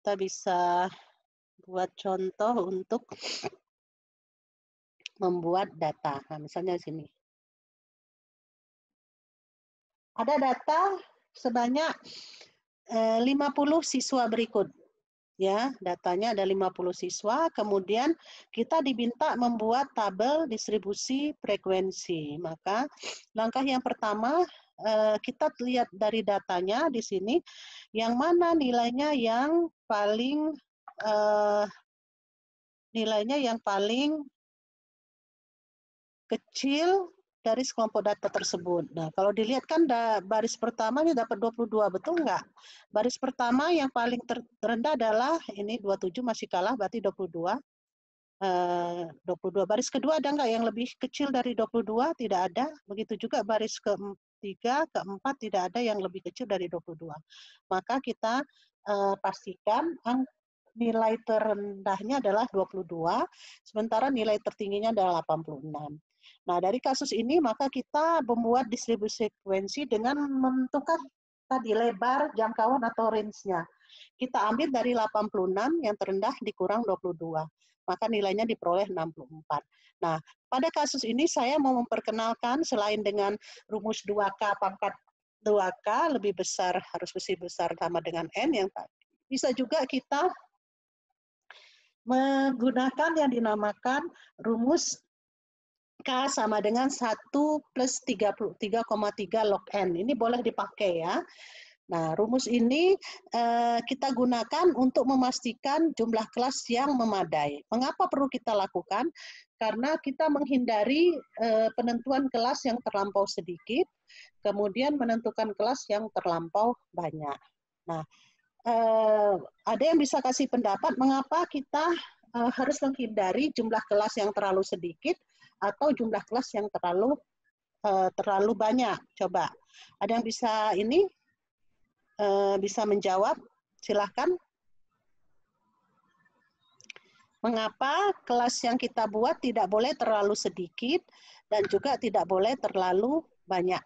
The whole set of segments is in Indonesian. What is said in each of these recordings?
kita bisa buat contoh untuk membuat data. Nah, misalnya di sini. Ada data sebanyak 50 siswa berikut. Ya, datanya ada 50 siswa, kemudian kita diminta membuat tabel distribusi frekuensi. Maka langkah yang pertama kita lihat dari datanya di sini, yang mana nilainya yang paling kecil dari sekelompok data tersebut. Nah, kalau dilihat kan baris pertama ini dapat 22, betul nggak? Baris pertama yang paling terendah adalah ini 27, masih kalah, berarti 22. 22. Baris kedua ada nggak yang lebih kecil dari 22? Tidak ada. Begitu juga baris ketiga, keempat tidak ada yang lebih kecil dari 22. Maka kita pastikan nilai terendahnya adalah 22, sementara nilai tertingginya adalah 86. Nah, dari kasus ini maka kita membuat distribusi frekuensi dengan menentukan tadi lebar jangkauan atau range-nya. Kita ambil dari 86 yang terendah dikurang 22. Maka nilainya diperoleh 64. Nah, pada kasus ini saya mau memperkenalkan selain dengan rumus 2K pangkat 2K lebih besar, harus lebih besar sama dengan N yang tadi. Bisa juga kita menggunakan yang dinamakan rumus K sama dengan 1 plus 33,3 log N. Ini boleh dipakai ya. Nah, rumus ini kita gunakan untuk memastikan jumlah kelas yang memadai. Mengapa perlu kita lakukan? Karena kita menghindari penentuan kelas yang terlampau sedikit, kemudian menentukan kelas yang terlampau banyak. Nah, ada yang bisa kasih pendapat mengapa kita harus menghindari jumlah kelas yang terlalu sedikit atau jumlah kelas yang terlalu banyak? Coba, ada yang bisa bisa menjawab? Silahkan. Mengapa kelas yang kita buat tidak boleh terlalu sedikit dan juga tidak boleh terlalu banyak?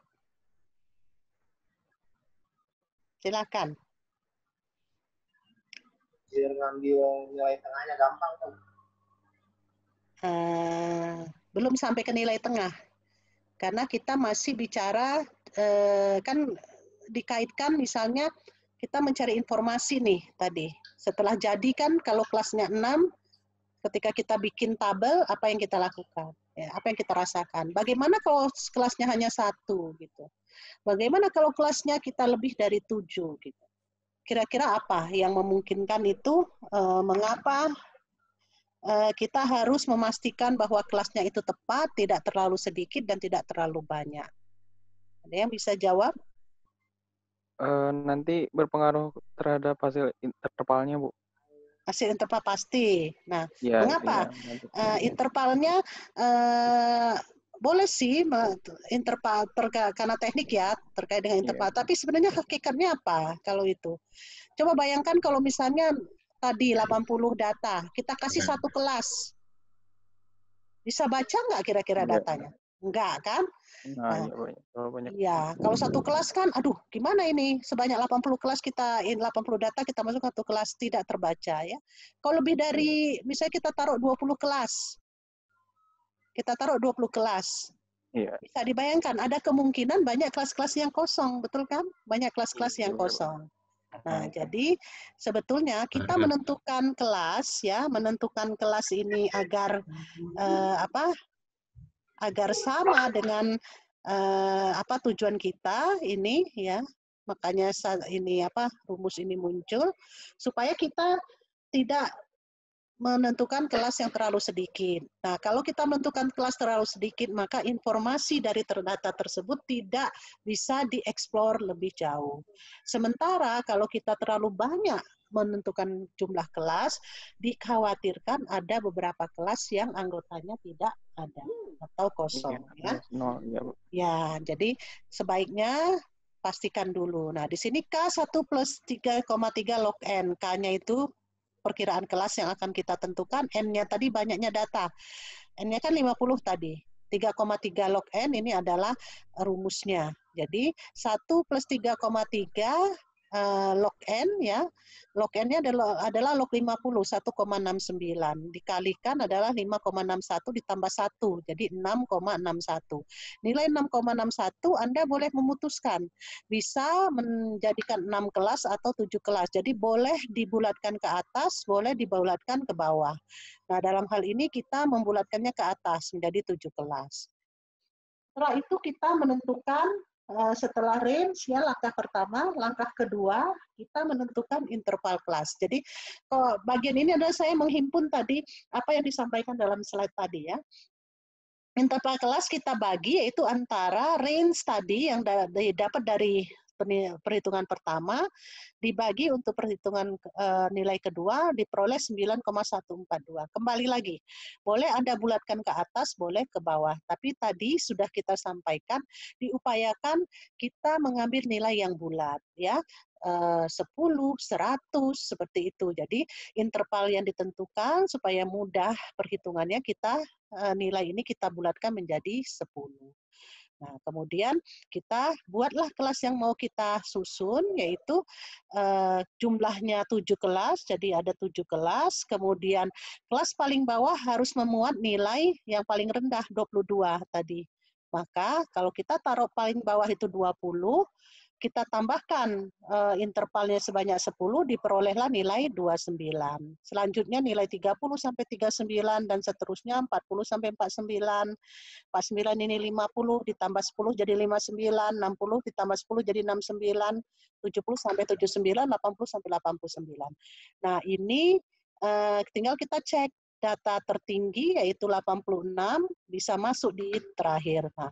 Silahkan. Biar ngambil nilai tengahnya gampang tuh. Belum sampai ke nilai tengah. Karena kita masih bicara, kan dikaitkan misalnya kita mencari informasi nih tadi. Setelah jadi kan kalau kelasnya 6, ketika kita bikin tabel, apa yang kita lakukan? Ya, apa yang kita rasakan? Bagaimana kalau kelasnya hanya 1 gitu? Bagaimana kalau kelasnya kita lebih dari 7 gitu? Kira-kira apa yang memungkinkan itu? Mengapa kita harus memastikan bahwa kelasnya itu tepat, tidak terlalu sedikit dan tidak terlalu banyak? Ada yang bisa jawab? Nanti berpengaruh terhadap hasil intervalnya, Bu. Hasil interval pasti. Nah, Ya, mengapa? ya, Intervalnya boleh sih interval karena teknik ya terkait dengan interval. Ya. Tapi sebenarnya hakikatnya apa kalau itu? Coba bayangkan kalau misalnya tadi 80 data, kita kasih satu kelas. Bisa baca nggak kira-kira datanya? Enggak kan? Nah, ya, banyak. Iya, kalau satu kelas kan, aduh gimana ini, sebanyak 80 kelas kita, 80 data kita masuk satu kelas, tidak terbaca ya. Kalau lebih dari, misalnya kita taruh 20 kelas, Iya. bisa dibayangkan ada kemungkinan banyak kelas-kelas yang kosong, betul kan? Banyak kelas-kelas yang kosong. Nah, jadi sebetulnya kita menentukan kelas ya, menentukan kelas ini agar agar sama dengan tujuan kita ini ya. Makanya ini rumus ini muncul supaya kita tidak menentukan kelas yang terlalu sedikit. Nah, kalau kita menentukan kelas terlalu sedikit, maka informasi dari data tersebut tidak bisa dieksplor lebih jauh. Sementara kalau kita terlalu banyak menentukan jumlah kelas, dikhawatirkan ada beberapa kelas yang anggotanya tidak ada atau kosong. Ya, jadi sebaiknya pastikan dulu. Nah, di sini K1 plus 3,3 log N. K-nya itu perkiraan kelas yang akan kita tentukan, N-nya tadi banyaknya data. N-nya kan 50 tadi. 3,3 log N ini adalah rumusnya. Jadi 1 plus 3,3 log N ya. Log N-nya adalah log 50, 1,69. Dikalikan adalah 5,61 ditambah 1, jadi 6,61. Nilai 6,61 Anda boleh memutuskan. Bisa menjadikan 6 kelas atau 7 kelas. Jadi boleh dibulatkan ke atas, boleh dibulatkan ke bawah. Nah, dalam hal ini kita membulatkannya ke atas menjadi 7 kelas. Setelah itu kita menentukan setelah range ya langkah pertama, langkah kedua kita menentukan interval kelas. Jadi bagian ini adalah saya menghimpun tadi apa yang disampaikan dalam slide tadi ya. Interval kelas kita bagi yaitu antara range tadi yang dapat dari perhitungan pertama dibagi untuk perhitungan nilai kedua diperoleh 9,142. Kembali lagi, boleh Anda bulatkan ke atas, boleh ke bawah. Tapi tadi sudah kita sampaikan, diupayakan kita mengambil nilai yang bulat, ya. 10, 100, seperti itu. Jadi interval yang ditentukan supaya mudah perhitungannya kita nilai ini kita bulatkan menjadi 10. Nah, kemudian kita buatlah kelas yang mau kita susun, yaitu jumlahnya 7 kelas, jadi ada 7 kelas, kemudian kelas paling bawah harus memuat nilai yang paling rendah, 22 tadi. Maka kalau kita taruh paling bawah itu 20, kita tambahkan intervalnya sebanyak 10, diperolehlah nilai 29. Selanjutnya nilai 30 sampai 39 dan seterusnya 40 sampai 49. 49 ini 50 ditambah 10 jadi 59, 60 ditambah 10 jadi 69, 70 sampai 79, 80 sampai 89. Nah, ini tinggal kita cek data tertinggi yaitu 86 bisa masuk di terakhir. Nah,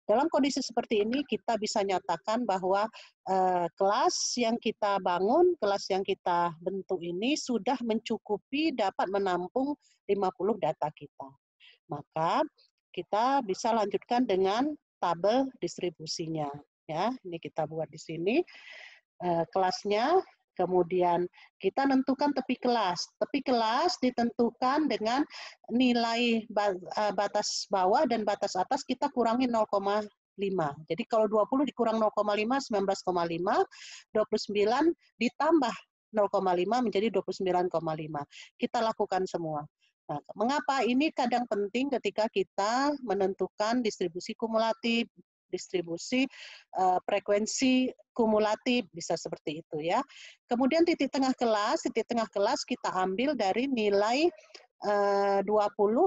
dalam kondisi seperti ini kita bisa nyatakan bahwa kelas yang kita bangun, kelas yang kita bentuk ini sudah mencukupi dapat menampung 50 data kita. Maka kita bisa lanjutkan dengan tabel distribusinya. Ya, ini kita buat di sini kelasnya. Kemudian kita tentukan tepi kelas. Tepi kelas ditentukan dengan nilai batas bawah dan batas atas kita kurangi 0,5. Jadi kalau 20 dikurang 0,5, 19,5, 29 ditambah 0,5 menjadi 29,5. Kita lakukan semua. Nah, mengapa ini kadang penting ketika kita menentukan distribusi kumulatif, distribusi frekuensi kumulatif, bisa seperti itu ya. Kemudian titik tengah kelas kita ambil dari nilai 20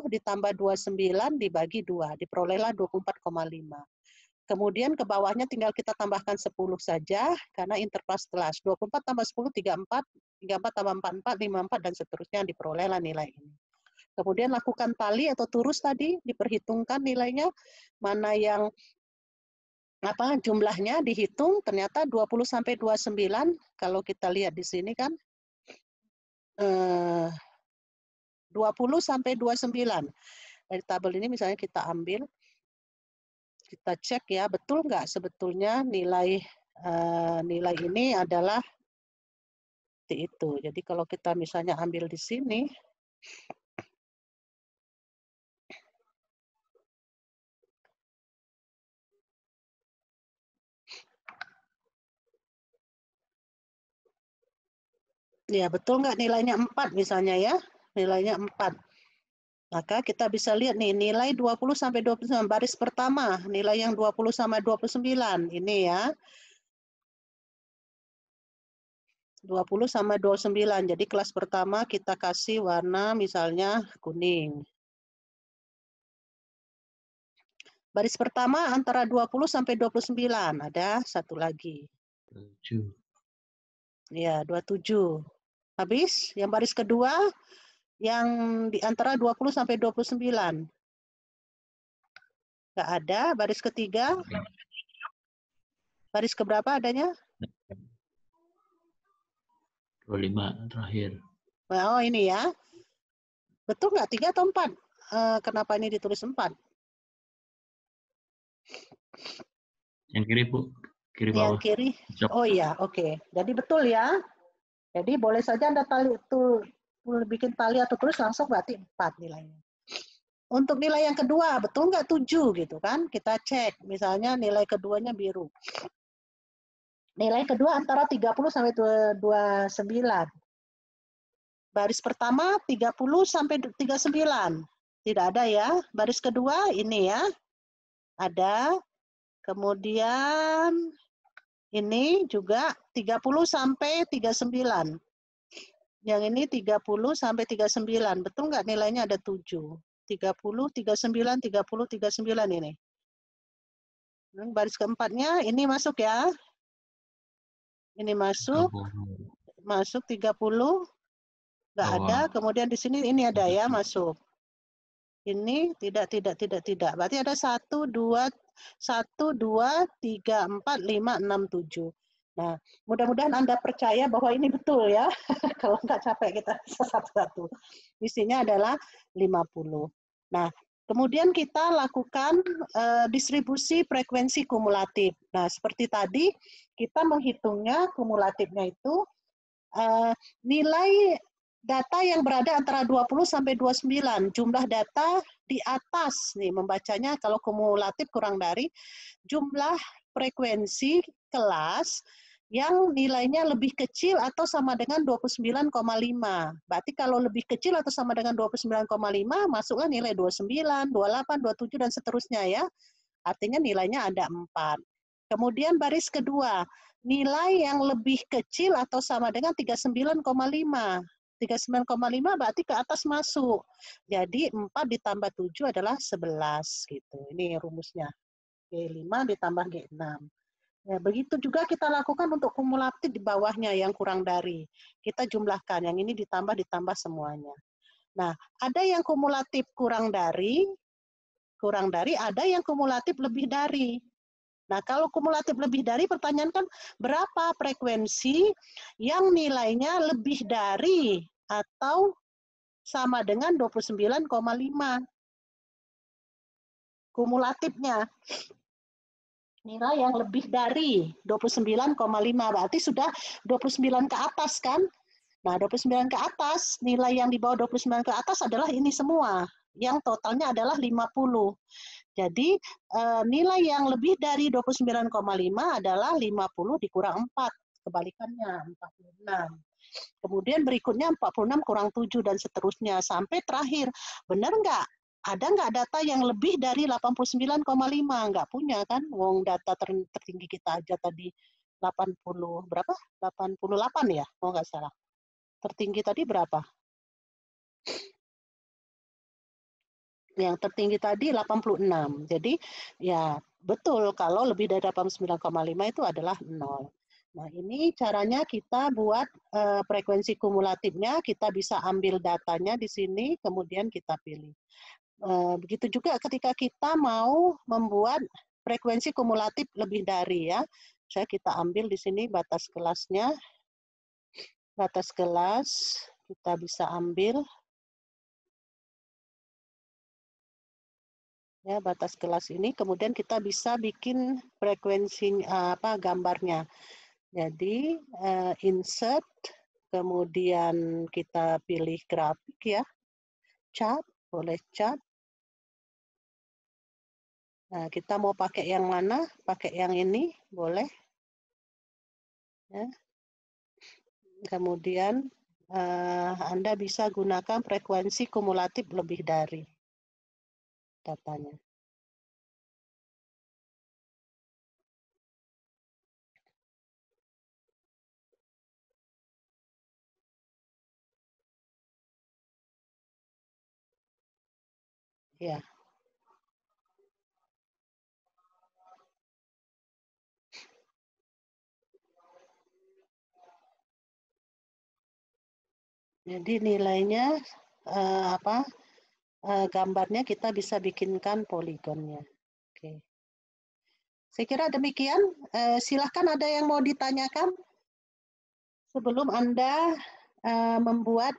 ditambah 29 dibagi 2, diperolehlah 24,5. Kemudian ke bawahnya tinggal kita tambahkan 10 saja, karena interval kelas. 24 tambah 10, 34, 34 tambah 44, 54, dan seterusnya diperolehlah nilai ini. Kemudian lakukan tali atau turus tadi, diperhitungkan nilainya, mana yang jumlahnya dihitung, ternyata 20 sampai 29, kalau kita lihat di sini kan, 20 sampai 29. Dari tabel ini misalnya kita ambil, kita cek ya, betul nggak sebetulnya nilai ini adalah seperti itu. Jadi kalau kita misalnya ambil di sini, ya betul nggak nilainya 4 misalnya ya, nilainya 4. Maka kita bisa lihat nih nilai 20 sampai 29 baris pertama, nilai yang 20 sama 29 ini ya. 20 sama 29. Jadi kelas pertama kita kasih warna misalnya kuning. Baris pertama antara 20 sampai 29. Ada satu lagi. 7. Ya, 27. Habis yang baris kedua yang di antara 20 sampai 29. Enggak ada. Baris ketiga. Baris keberapa adanya? 25 terakhir. Oh, ini ya. Betul nggak? 3 atau 4? Kenapa ini ditulis 4? Yang kiri, Bu. Kiri bawah. Yang kiri. Oh iya, oke. Jadi betul ya. Jadi boleh saja Anda bikin tali atau tulis langsung berarti 4 nilainya. Untuk nilai yang kedua, betul nggak 7 gitu kan? Kita cek. Misalnya nilai keduanya biru. Nilai kedua antara 30 sampai 29. Baris pertama 30 sampai 39. Tidak ada ya. Baris kedua ini ya. Ada. Kemudian ini juga 30 sampai 39. Yang ini 30 sampai 39. Betul nggak nilainya ada 7? 30, 39, 30, 39 ini. Baris keempatnya ini masuk ya. Ini masuk. Masuk 30. Nggak ada. Kemudian di sini ini ada ya masuk. Ini tidak. Berarti ada 1, 2, 3, 4, 5, 6, 7. Nah, mudah-mudahan Anda percaya bahwa ini betul ya. Kalau nggak capek kita satu-satu. Isinya adalah 50. Nah, kemudian kita lakukan distribusi frekuensi kumulatif. Nah, seperti tadi kita menghitungnya kumulatifnya itu nilai data yang berada antara 20 sampai 29. Jumlah data di atas nih membacanya kalau kumulatif kurang dari jumlah frekuensi kelas yang nilainya lebih kecil atau sama dengan 29,5. Berarti kalau lebih kecil atau sama dengan 29,5, masuklah nilai 29, 28, 27, dan seterusnya ya. Artinya nilainya ada 4. Kemudian baris kedua, nilai yang lebih kecil atau sama dengan 39,5. 39,5 berarti ke atas masuk. Jadi 4 ditambah 7 adalah 11. Gitu. Ini rumusnya. G5 ditambah G6. Ya, begitu juga kita lakukan untuk kumulatif di bawahnya yang kurang dari. Kita jumlahkan, yang ini ditambah semuanya. Nah, ada yang kumulatif kurang dari, ada yang kumulatif lebih dari. Nah, kalau kumulatif lebih dari, pertanyaan kan berapa frekuensi yang nilainya lebih dari atau sama dengan 29,5. Kumulatifnya. Nilai yang lebih dari 29,5 berarti sudah 29 ke atas kan? Nah, 29 ke atas, nilai yang di bawah 29 ke atas adalah ini semua. Yang totalnya adalah 50. Jadi nilai yang lebih dari 29,5 adalah 50 dikurang 4. Kebalikannya 46. Kemudian berikutnya 46 kurang 7 dan seterusnya sampai terakhir. Benar nggak? Ada nggak data yang lebih dari 89,5? Nggak punya kan? Wong data tertinggi kita aja tadi 80 berapa? 88 ya? Oh nggak salah. Tertinggi tadi berapa? Yang tertinggi tadi 86. Jadi ya betul kalau lebih dari 89,5 itu adalah 0. Nah, ini caranya kita buat frekuensi kumulatifnya, kita bisa ambil datanya di sini, kemudian kita pilih. Begitu juga ketika kita mau membuat frekuensi kumulatif lebih dari ya. Saya kita ambil di sini batas kelasnya. Batas kelas kita bisa ambil ya batas kelas ini, kemudian kita bisa bikin frekuensi gambarnya. Jadi insert, kemudian kita pilih grafik ya, chart, boleh chart. Nah, kita mau pakai yang mana? Pakai yang ini, boleh. Ya. Kemudian Anda bisa gunakan frekuensi kumulatif lebih dari datanya. Ya. Jadi nilainya gambarnya kita bisa bikinkan poligonnya. Oke. Saya kira demikian. Silahkan ada yang mau ditanyakan sebelum Anda membuat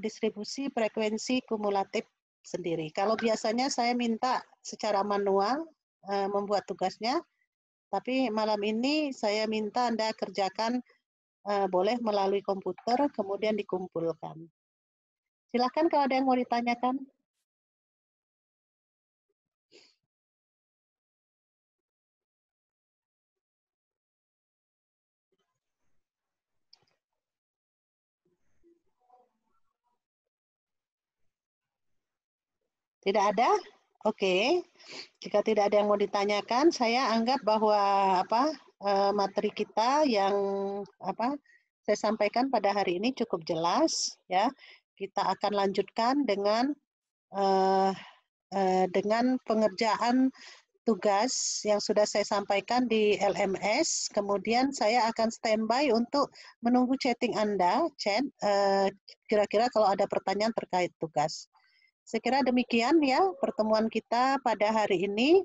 distribusi frekuensi kumulatif sendiri. Kalau biasanya saya minta secara manual membuat tugasnya, tapi malam ini saya minta Anda kerjakan boleh melalui komputer, kemudian dikumpulkan. Silakan kalau ada yang mau ditanyakan. Tidak ada? Oke. Jika tidak ada yang mau ditanyakan, saya anggap bahwa materi kita yang saya sampaikan pada hari ini cukup jelas ya. Kita akan lanjutkan dengan pengerjaan tugas yang sudah saya sampaikan di LMS. Kemudian saya akan standby untuk menunggu chatting Anda, chat kira-kira kalau ada pertanyaan terkait tugas. Saya kira demikian ya pertemuan kita pada hari ini.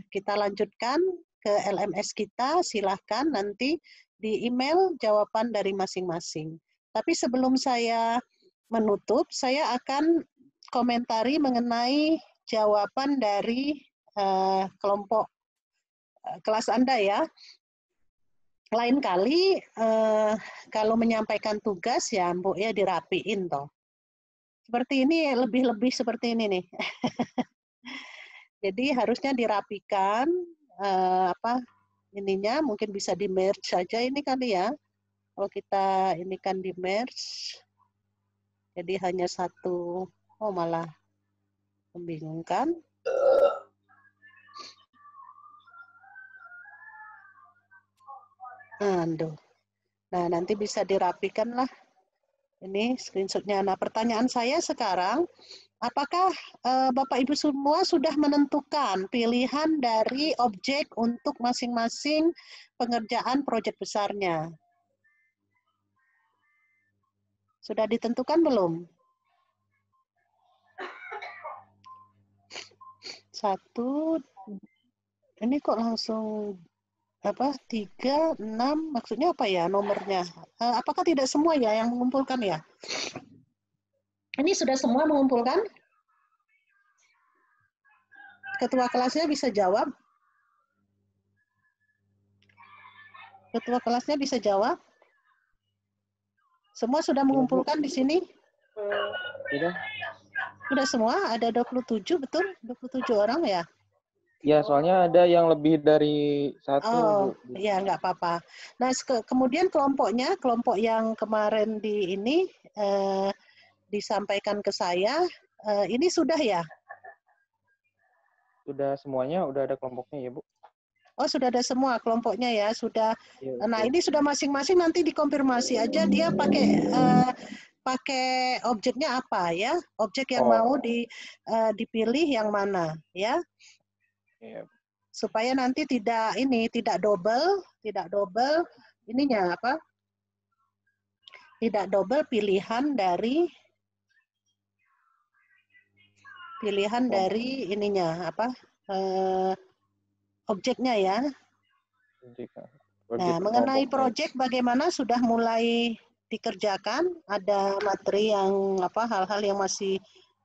Kita lanjutkan ke LMS kita, silahkan nanti di email jawaban dari masing-masing. Tapi sebelum saya menutup, saya akan komentari mengenai jawaban dari kelompok kelas Anda ya. Lain kali kalau menyampaikan tugas ya Mbok ya dirapiin toh. Seperti ini, lebih-lebih seperti ini nih. Jadi harusnya dirapikan, ininya mungkin bisa di merge saja ini kali ya. Kalau kita ini kan di merge, jadi hanya satu, oh malah membingungkan. Aduh. Nah, nanti bisa dirapikan lah. Ini screenshotnya. Nah, pertanyaan saya sekarang, apakah Bapak Ibu semua sudah menentukan pilihan dari objek untuk masing-masing pengerjaan proyek besarnya? Sudah ditentukan belum? 1, ini kok langsung 3, 6, maksudnya apa ya nomornya? Apakah tidak semua ya yang mengumpulkan ya? Ini sudah semua mengumpulkan? Ketua kelasnya bisa jawab? Ketua kelasnya bisa jawab? Semua sudah mengumpulkan di sini? Sudah? Sudah semua? Ada 27, betul? 27 orang ya? Ya, soalnya ada yang lebih dari satu, Oh, Bu. ya nggak apa-apa. Nah, kemudian kelompoknya, kelompok yang kemarin disampaikan ke saya, ini sudah ya? Sudah semuanya, udah ada kelompoknya ya, Bu? Oh, sudah ada semua kelompoknya ya, sudah. Ya, Nah, betul. ini sudah masing-masing nanti dikonfirmasi aja dia pakai objeknya apa ya? Objek yang mau dipilih yang mana ya? Iya. Supaya nanti tidak double ininya tidak double pilihan dari ininya objeknya ya. Nah, mengenai proyek bagaimana sudah mulai dikerjakan? Ada materi yang hal-hal yang masih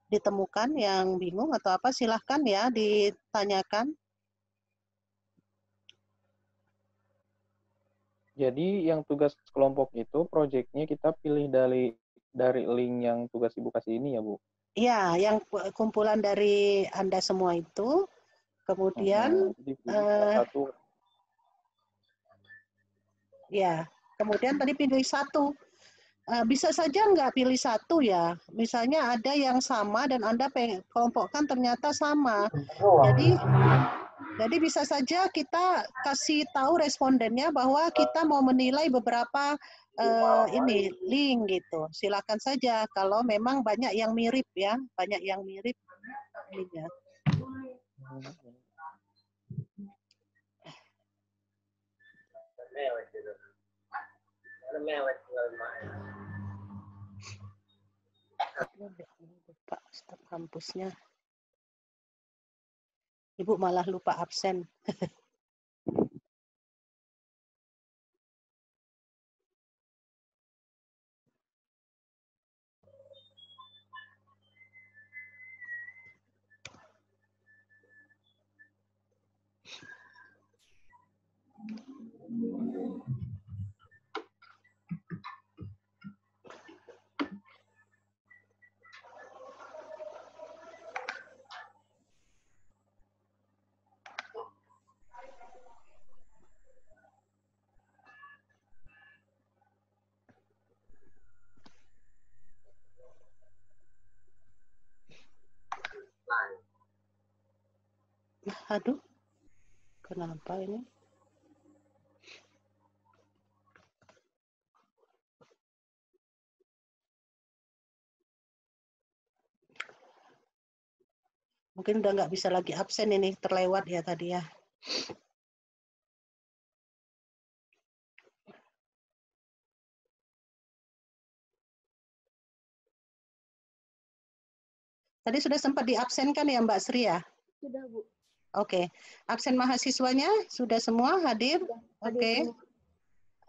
ditemukan yang bingung atau apa? Silahkan ya ditanyakan. Jadi yang tugas kelompok itu proyeknya kita pilih dari link yang tugas Ibu kasih ini ya, Bu? Iya, yang kumpulan dari Anda semua itu. Kemudian satu. Ya, kemudian tadi pilih satu. Bisa saja nggak pilih satu ya. Misalnya ada yang sama dan Anda kelompokkan ternyata sama. Jadi bisa saja kita kasih tahu respondennya bahwa kita mau menilai beberapa link gitu. Silakan saja kalau memang banyak yang mirip ya, banyak yang mirip ininya. Lupa staf kampusnya. Ibu malah lupa absen. Aduh, kenapa ini? Mungkin udah nggak bisa lagi absen ini, terlewat ya tadi ya. Tadi sudah sempat diabsenkan ya Mbak Sri ya? Sudah, Bu. Oke, absen mahasiswanya sudah semua hadir? Oke,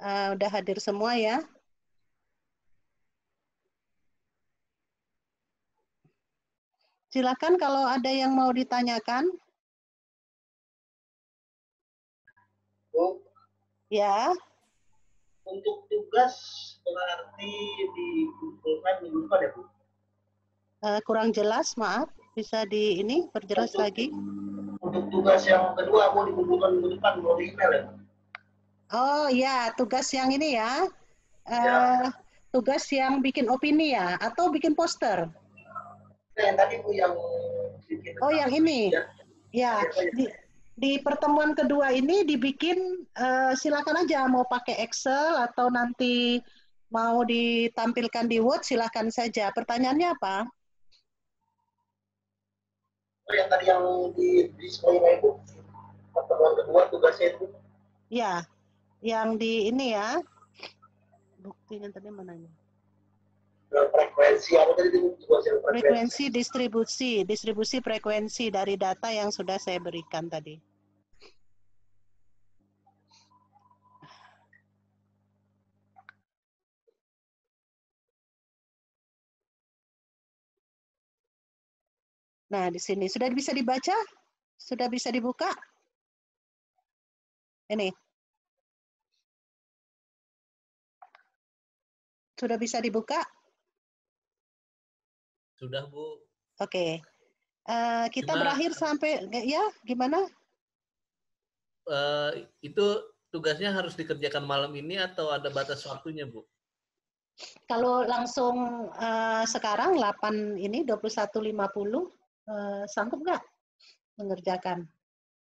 udah hadir semua ya. Silakan kalau ada yang mau ditanyakan. Bu, Ya, untuk tugas berarti dikumpulkan minggu depan ya, Bu? kurang jelas, maaf. Bisa ini perjelas lagi. Untuk tugas yang kedua, Bu, dikumpulkan minggu depan melalui email ya, Bu? Oh ya, tugas yang ini ya. Tugas yang bikin opini ya, atau bikin poster? Nah, yang tadi, Bu, yang bikin... Oh, yang ini. Ya, di pertemuan kedua ini dibikin, silakan aja mau pakai Excel atau nanti mau ditampilkan di Word, silakan saja. Pertanyaannya apa? Oh, yang tadi yang di display-nya itu, pertemuan kedua tugasnya itu. Ya, yang di ini ya. Buktinya tadi mananya? Frekuensi apa tadi itu? Frekuensi distribusi frekuensi dari data yang sudah saya berikan tadi. Nah, di sini sudah bisa dibaca? Sudah bisa dibuka? Ini. Sudah bisa dibuka? Sudah, Bu. Oke. Kita Cuma, berakhir sampai, ya gimana? itu tugasnya harus dikerjakan malam ini atau ada batas waktunya, Bu? Kalau langsung sekarang 8 ini 21.50, sanggup nggak mengerjakan?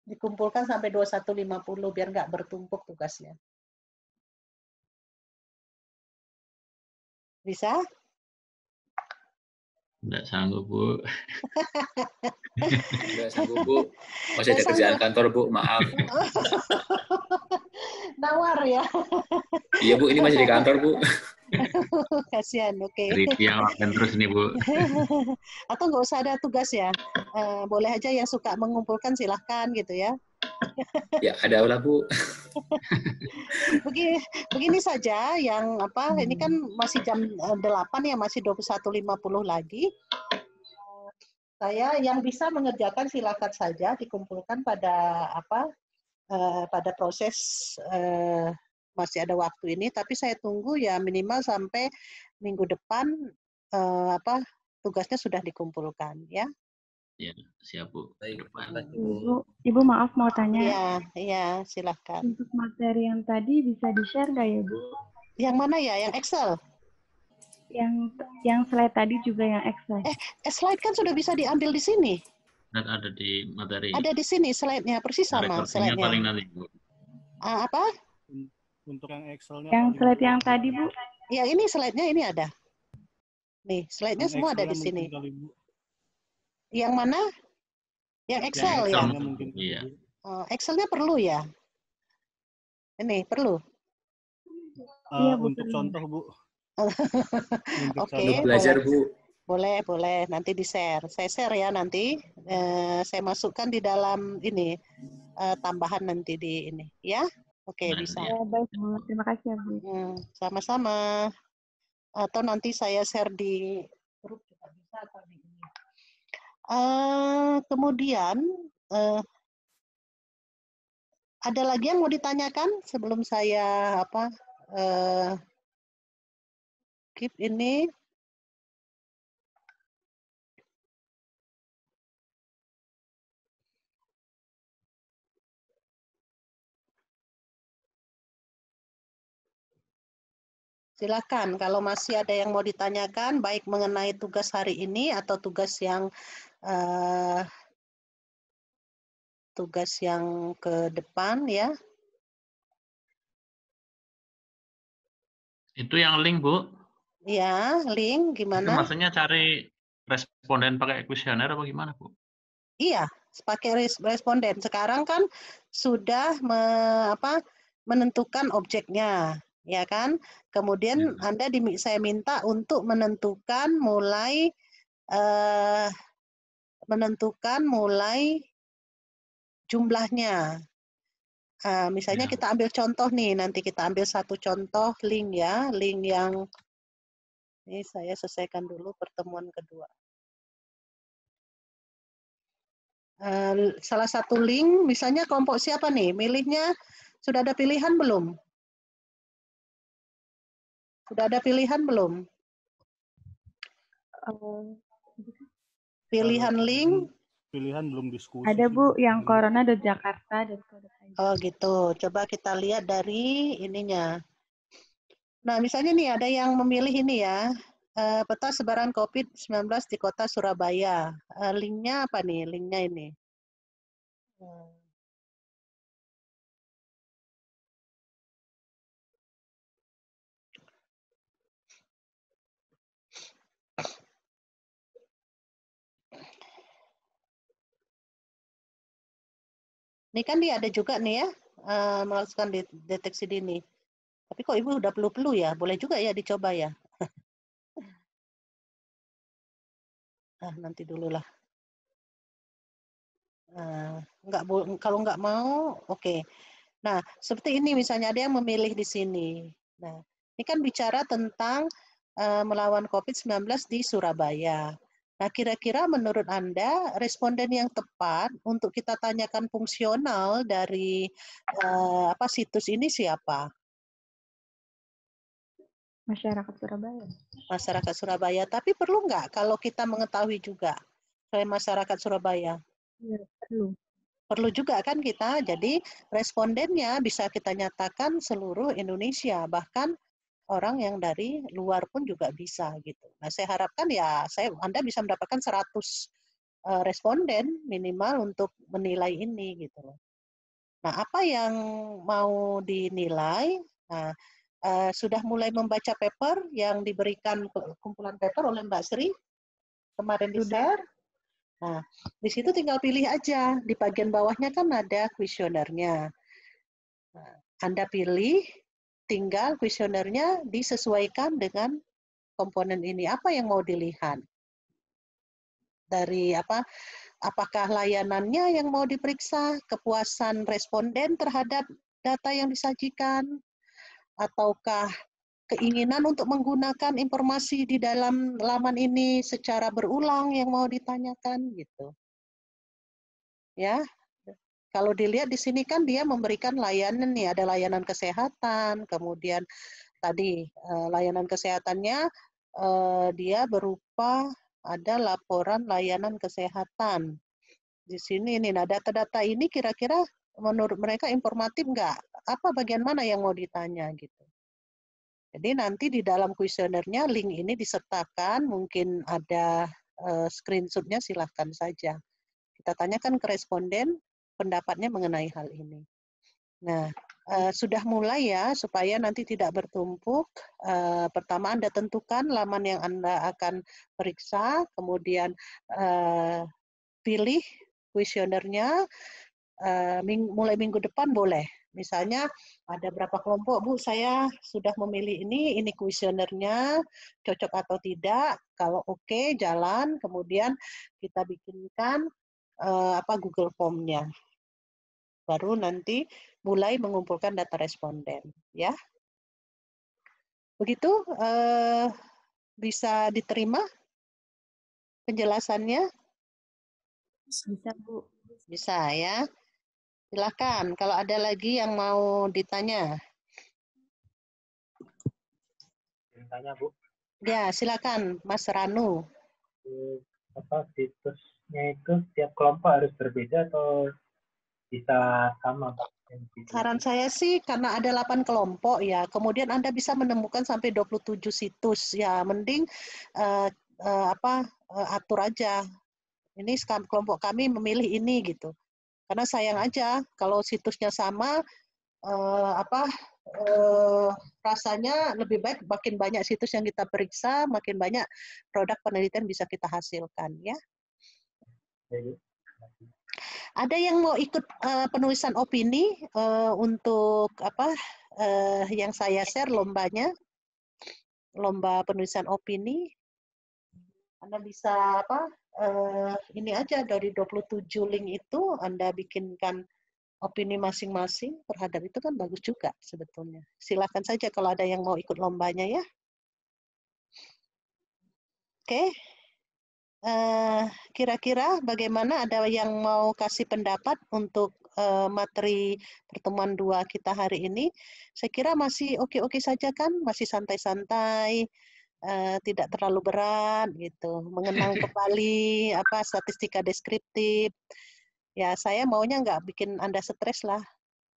Dikumpulkan sampai 21.50 biar nggak bertumpuk tugasnya. Bisa? Nggak sanggup, Bu. Nggak sanggup, Bu. Masih ada kerjaan kantor, Bu. Maaf. Nawar ya? Iya, Bu. Ini masih di kantor, Bu. Kasihan, oke. Trivia makan terus nih, Bu. Atau nggak usah ada tugas ya? Boleh aja yang suka mengumpulkan silahkan gitu ya. Ya, ada lah, Bu. Begini saja yang apa, ini kan masih jam 8 ya, masih 21.50 lagi. Saya yang bisa mengerjakan silakan saja dikumpulkan pada apa, pada proses masih ada waktu ini, tapi saya tunggu ya minimal sampai minggu depan apa tugasnya sudah dikumpulkan ya. Ya, siap, Bu. Baik, Depan. Ibu maaf mau tanya. Iya, silahkan. Untuk materi yang tadi bisa di-share nggak ya, Bu? Yang mana ya? Yang Excel? Yang slide tadi juga yang Excel. Slide kan sudah bisa diambil di sini. Ada di materi. Ada di sini slide-nya, persis sama slide-nya. Paling nanti, Bu. Apa? Untuk yang Excel-nya. Yang slide yang tadi, Bu? Ya, ini slide-nya ini ada. Nih, slide-nya semua ada di sini. Yang mana? Yang Excel ya? Iya. Excel-nya perlu ya? Ini perlu. Untuk contoh, Bu. Oke. Untuk belajar, Bu. Boleh. Nanti di-share. Saya share ya nanti. Saya masukkan di dalam ini. Tambahan nanti di ini. Ya? Oke, bisa. Ya, baik, Bu. Terima kasih, Bu. Sama-sama. Atau nanti saya share di grup juga bisa atau di ini. Kemudian ada lagi yang mau ditanyakan sebelum saya keep ini. Silakan kalau masih ada yang mau ditanyakan baik mengenai tugas hari ini atau tugas yang tugas yang ke depan ya. Itu yang link, Bu. Ya, link Itu gimana? maksudnya cari responden pakai kuesioner apa gimana, Bu? Iya, pakai responden. Sekarang kan sudah menentukan objeknya, ya kan? Kemudian saya minta untuk menentukan mulai jumlahnya. Misalnya kita ambil contoh nih, nanti kita ambil satu contoh link ya, link yang ini saya selesaikan dulu pertemuan kedua. Salah satu link, misalnya kelompok siapa nih? Milihnya sudah ada pilihan belum? Sudah ada pilihan belum? Pilihan link? Pilihan belum diskusi. Ada sih, Bu, yang corona.jakarta.co.id. Oh gitu. Coba kita lihat dari ininya. Nah, misalnya nih ada yang memilih ini ya, peta sebaran COVID-19 di kota Surabaya. Linknya apa nih? Linknya ini. Ini kan dia ada juga nih ya, melakukan deteksi dini. Tapi kok Ibu udah perlu ya? Boleh juga ya dicoba ya? Nanti dulu lah. Kalau nggak mau, oke. Nah, seperti ini misalnya ada yang memilih di sini. Nah, ini kan bicara tentang melawan COVID-19 di Surabaya. Nah, kira-kira menurut Anda responden yang tepat untuk kita tanyakan fungsional dari situs ini siapa? Masyarakat Surabaya. Masyarakat Surabaya. Tapi perlu nggak kalau kita mengetahui juga selain masyarakat Surabaya? Iya, perlu. Perlu juga kan kita. Jadi respondennya bisa kita nyatakan seluruh Indonesia, bahkan orang yang dari luar pun juga bisa gitu. Nah, saya harapkan ya Anda bisa mendapatkan 100 responden minimal untuk menilai ini gitu loh. Nah, apa yang mau dinilai? Nah, sudah mulai membaca paper yang diberikan kumpulan paper oleh Mbak Sri kemarin di-share. Nah, di situ tinggal pilih aja. Di bagian bawahnya kan ada kuesionernya. Nah, Anda pilih, tinggal kuesionernya disesuaikan dengan komponen ini. Apa yang mau dilihat? Dari apakah layanannya yang mau diperiksa, kepuasan responden terhadap data yang disajikan, ataukah keinginan untuk menggunakan informasi di dalam laman ini secara berulang yang mau ditanyakan gitu. Ya. Kalau dilihat di sini kan dia memberikan layanan nih, ada layanan kesehatan, kemudian tadi layanan kesehatannya dia berupa ada laporan layanan kesehatan. Di sini nih, nah data-data ini kira-kira menurut mereka informatif nggak? Apa bagian mana yang mau ditanya gitu? Jadi nanti di dalam kuesionernya link ini disertakan, mungkin ada screenshot-nya silahkan saja. Kita tanyakan ke responden pendapatnya mengenai hal ini. Nah, sudah mulai ya, supaya nanti tidak bertumpuk. Pertama Anda tentukan laman yang Anda akan periksa, kemudian pilih kuesionernya, mulai minggu depan boleh. Misalnya ada berapa kelompok, Bu, saya sudah memilih ini kuesionernya, cocok atau tidak. Kalau oke, jalan, kemudian kita bikinkan Google Form-nya. Baru nanti mulai mengumpulkan data responden, ya. Begitu bisa diterima penjelasannya? Bisa, Bu. Bisa ya. Silakan kalau ada lagi yang mau ditanya. Tanya Bu, Ya, silakan Mas Ranu. situsnya itu tiap kelompok harus berbeda atau bisa sama? Saran saya sih karena ada 8 kelompok ya, kemudian Anda bisa menemukan sampai 27 situs ya, mending atur aja. Ini kelompok kami memilih ini gitu. Karena sayang aja kalau situsnya sama, rasanya lebih baik makin banyak situs yang kita periksa, makin banyak produk penelitian bisa kita hasilkan, ya. Ada yang mau ikut penulisan opini untuk yang saya share lombanya, lomba penulisan opini. Anda bisa ini aja dari 27 link itu Anda bikinkan opini masing-masing terhadap itu kan bagus juga sebetulnya. Silakan saja kalau ada yang mau ikut lombanya ya. Oke. Kira-kira bagaimana, ada yang mau kasih pendapat untuk materi pertemuan 2 kita hari ini? Saya kira masih oke-oke saja kan, masih santai-santai, tidak terlalu berat gitu. Mengenang kembali statistika deskriptif. Ya, saya maunya nggak bikin Anda stres lah.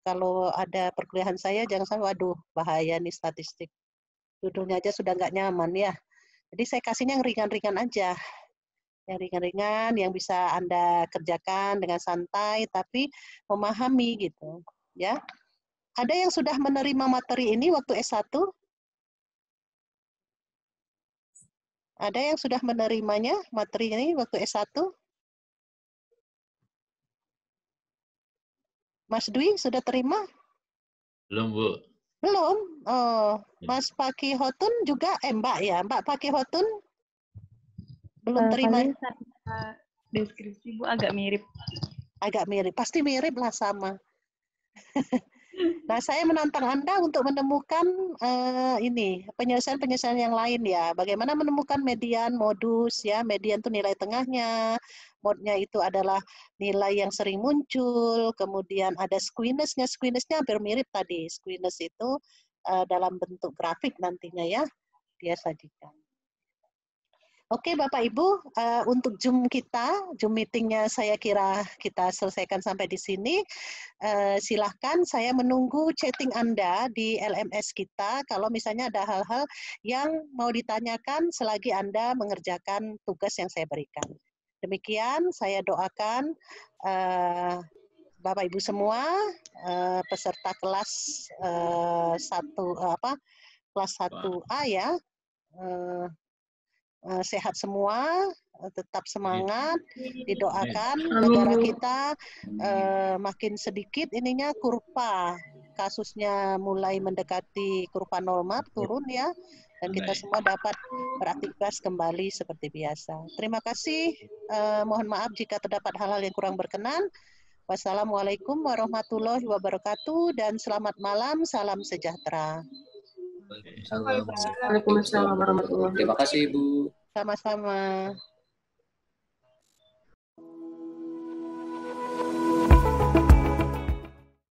Kalau ada perkuliahan saya jangan sampai, waduh bahaya nih statistik. Judulnya aja sudah nggak nyaman ya. Jadi saya kasihnya yang ringan-ringan aja. Yang ringan-ringan, yang bisa Anda kerjakan dengan santai, tapi memahami gitu. Ya. Ada yang sudah menerima materi ini waktu S1? Ada yang sudah menerimanya, materi ini waktu S1? Mas Dwi sudah terima? Belum, Bu. Belum? Oh, Mas Paki Hotun juga, Mbak ya? Mbak Paki Hotun? Belum terima? Paling deskripsi Bu agak mirip. Agak mirip, pasti mirip lah sama. Nah, saya menantang Anda untuk menemukan penyelesaian-penyelesaian yang lain ya. Bagaimana menemukan median, modus ya. Median itu nilai tengahnya, modnya itu adalah nilai yang sering muncul, kemudian ada squeenness-nya. Squeenness-nya hampir mirip tadi. Squeenness itu dalam bentuk grafik nantinya ya, dia sajikan. Oke Bapak Ibu, untuk Zoom meetingnya saya kira kita selesaikan sampai di sini. Silahkan saya menunggu chatting Anda di LMS kita kalau misalnya ada hal-hal yang mau ditanyakan selagi Anda mengerjakan tugas yang saya berikan. Demikian saya doakan Bapak Ibu semua peserta kelas kelas 1A ya. Sehat semua, tetap semangat, didoakan negara kita makin sedikit ininya kurva kasusnya mulai mendekati kurva normal turun ya, dan kita semua dapat beraktivitas kembali seperti biasa. Terima kasih, mohon maaf jika terdapat hal-hal yang kurang berkenan. Wassalamualaikum warahmatullahi wabarakatuh dan selamat malam, salam sejahtera. Waalaikumsalam warahmatullahi wabarakatuh. Terima kasih, Bu. Sama-sama.